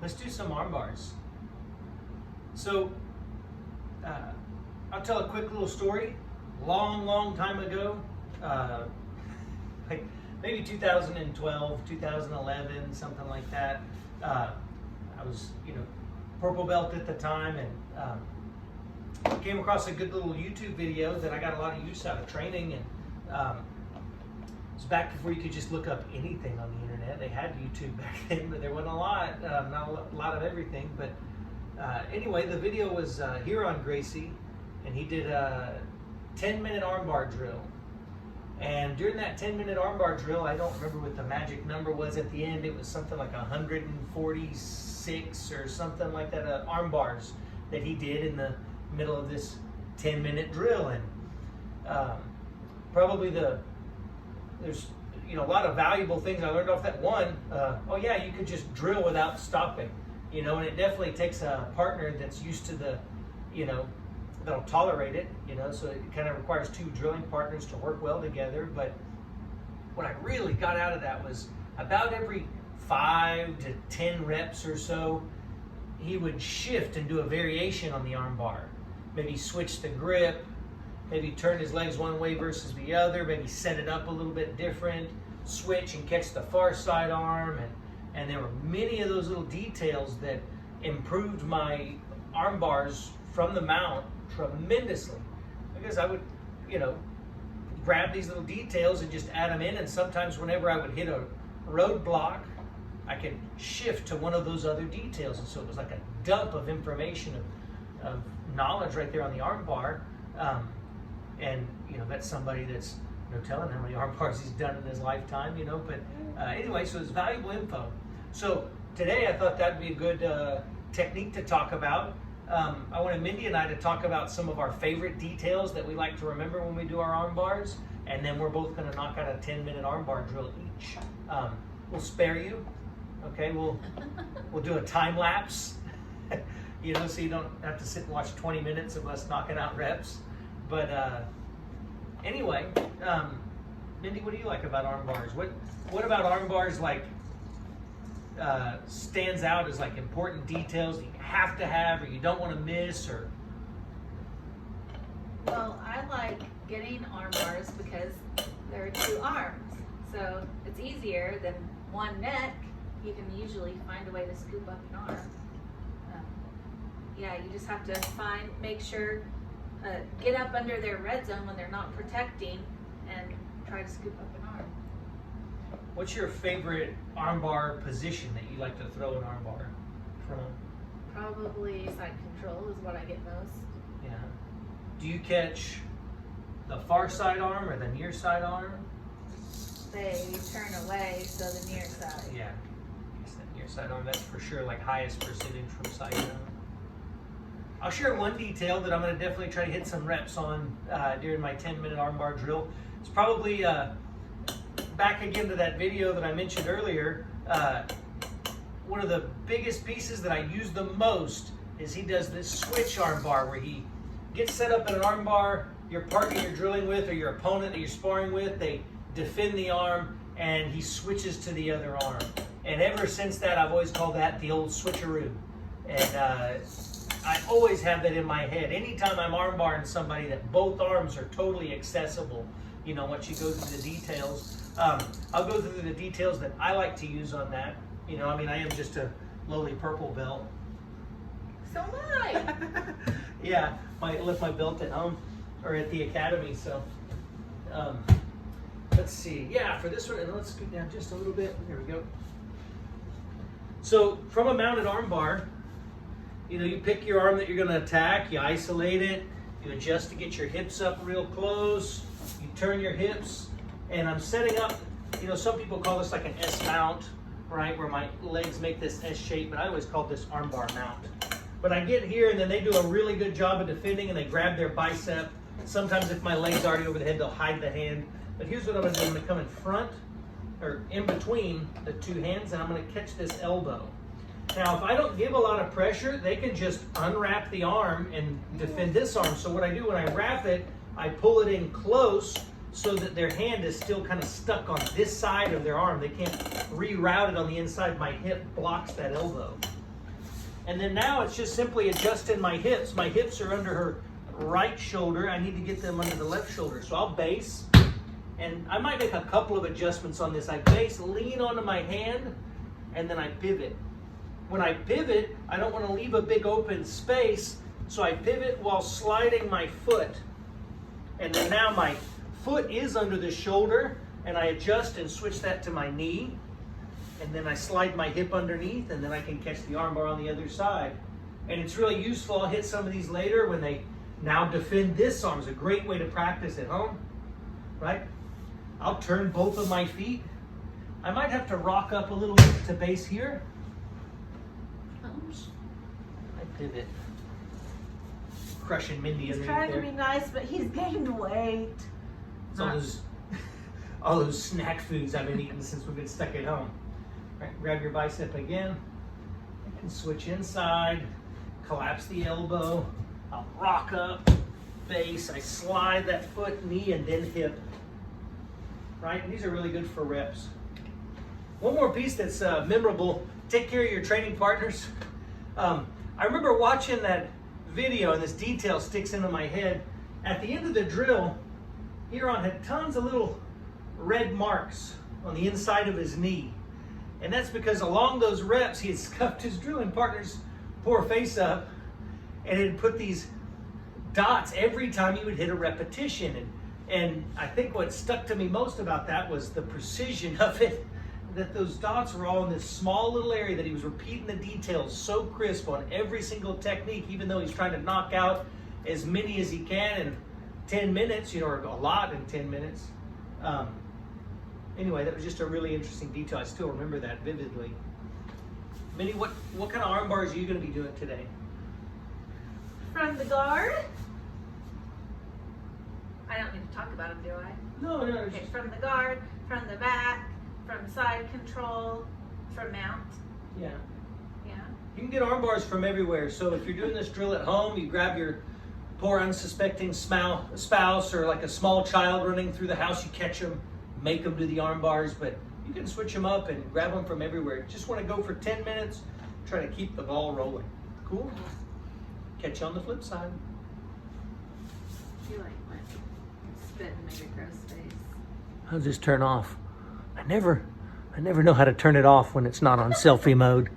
Let's do some arm bars. So, I'll tell a quick little story. Long time ago, like maybe 2012, 2011, something like that. I was, purple belt at the time, and came across a good little YouTube video that I got a lot of use out of training. And it was back before you could just look up anything on the internet. They had YouTube back then, but there wasn't a lot, not a lot of everything. But anyway, the video was here on Gracie, and he did a 10-minute armbar drill. And during that 10-minute armbar drill, I don't remember what the magic number was at the end. It was something like 146 or something like that, arm bars that he did in the middle of this 10-minute drill. And probably there's a lot of valuable things I learned off that. One, oh yeah, you could just drill without stopping, and it definitely takes a partner that's used to the, that'll tolerate it, so it kind of requires two drilling partners to work well together. But what I really got out of that was about every 5 to 10 reps or so, he would shift and do a variation on the arm bar. Maybe switch the grip, maybe turn his legs one way versus the other, maybe set it up a little bit different, switch and catch the far side arm. And there were many of those little details that improved my arm bars from the mount tremendously, because I would, grab these little details and just add them in. And sometimes whenever I would hit a roadblock, I could shift to one of those other details. And so it was like a dump of information, of knowledge right there on the arm bar. And that's somebody that's telling how many arm bars he's done in his lifetime, but anyway, so it's valuable info. So today I thought that'd be a good technique to talk about. I wanted Mindy and I to talk about some of our favorite details that we like to remember when we do our arm bars, and then we're both going to knock out a 10-minute arm bar drill each. We'll spare you, okay? We'll do a time lapse, so you don't have to sit and watch 20 minutes of us knocking out reps. But anyway, Mindy, what do you like about arm bars? What about arm bars stands out as like important details that you have to have or you don't want to miss? Or well, I like getting arm bars because there are two arms, so it's easier than one neck. You can usually find a way to scoop up an arm. Yeah, you just have to make sure, get up under their red zone when they're not protecting and try to scoop up an arm. What's your favorite armbar position that you like to throw an armbar from? Probably side control is what I get most. Yeah. Do you catch the far side arm or the near side arm? They turn away, so the near side. Yeah. I guess the near side arm, that's for sure like highest percentage from side down. I'll share one detail that I'm going to definitely try to hit some reps on during my 10-minute armbar drill. It's probably back again to that video that I mentioned earlier. One of the biggest pieces that I use the most is he does this switch armbar where he gets set up in an armbar. Your partner you're drilling with or your opponent that you're sparring with, they defend the arm and he switches to the other arm. And ever since that, I've always called that the old switcheroo. And I always have that in my head. Anytime I'm armbarring somebody, that both arms are totally accessible. Once you go through the details, I'll go through the details that I like to use on that. I am just a lowly purple belt. So am I. Yeah, I left my belt at home or at the academy. So let's see. Yeah, for this one, and let's scoot down just a little bit. There we go. So from a mounted armbar, you pick your arm that you're going to attack, you isolate it, you adjust to get your hips up real close, you turn your hips, and I'm setting up, some people call this like an S mount, right, where my legs make this S shape, but I always call this armbar mount. But I get here, and then they do a really good job of defending, and they grab their bicep. Sometimes if my leg's already over the head, they'll hide the hand. But here's what I'm going to do. I'm going to come in front, or in between the two hands, and I'm going to catch this elbow. Now, if I don't give a lot of pressure, they can just unwrap the arm and defend this arm. So what I do when I wrap it, I pull it in close so that their hand is still kind of stuck on this side of their arm. They can't reroute it on the inside. My hip blocks that elbow. And then now it's just simply adjusting my hips. My hips are under her right shoulder. I need to get them under the left shoulder. So I'll base, and I might make a couple of adjustments on this. I base, lean onto my hand, and then I pivot. When I pivot, I don't want to leave a big open space, so I pivot while sliding my foot. And then now my foot is under the shoulder, and I adjust and switch that to my knee. And then I slide my hip underneath, and then I can catch the armbar on the other side. And it's really useful. I'll hit some of these later when they now defend this arm. It's a great way to practice at home, right? I'll turn both of my feet. I might have to rock up a little bit to base here. Oops. I pivot. Crushing Mindy He's underneath trying there. to be nice, but he's gained weight. It's all those snack foods I've been eating since we've been stuck at home. Right, grab your bicep again, and switch inside, collapse the elbow, I'll rock up, base, I slide that foot, knee, and then hip. Right, and these are really good for reps. One more piece that's memorable, take care of your training partners. I remember watching that video, and this detail sticks into my head. At the end of the drill, Huron had tons of little red marks on the inside of his knee. And that's because along those reps, he had scuffed his drilling partner's poor face up and had put these dots every time he would hit a repetition. And I think what stuck to me most about that was the precision of it, that those dots were all in this small little area that he was repeating the details so crisp on every single technique, even though he's trying to knock out as many as he can in 10 minutes, or a lot in 10 minutes. Anyway, that was just a really interesting detail. I still remember that vividly. Minnie, what kind of arm bars are you going to be doing today? From the guard? I don't need to talk about them, do I? No. Okay, from the guard, from the back, from side control, from mount. Yeah. Yeah. You can get arm bars from everywhere. So if you're doing this drill at home, you grab your poor unsuspecting spouse or like a small child running through the house, you catch them, make them do the arm bars, but you can switch them up and grab them from everywhere. Just want to go for 10 minutes, try to keep the ball rolling. Cool? Catch you on the flip side. You like went spit and made a gross face. I'll just turn off. I never know how to turn it off when it's not on selfie mode.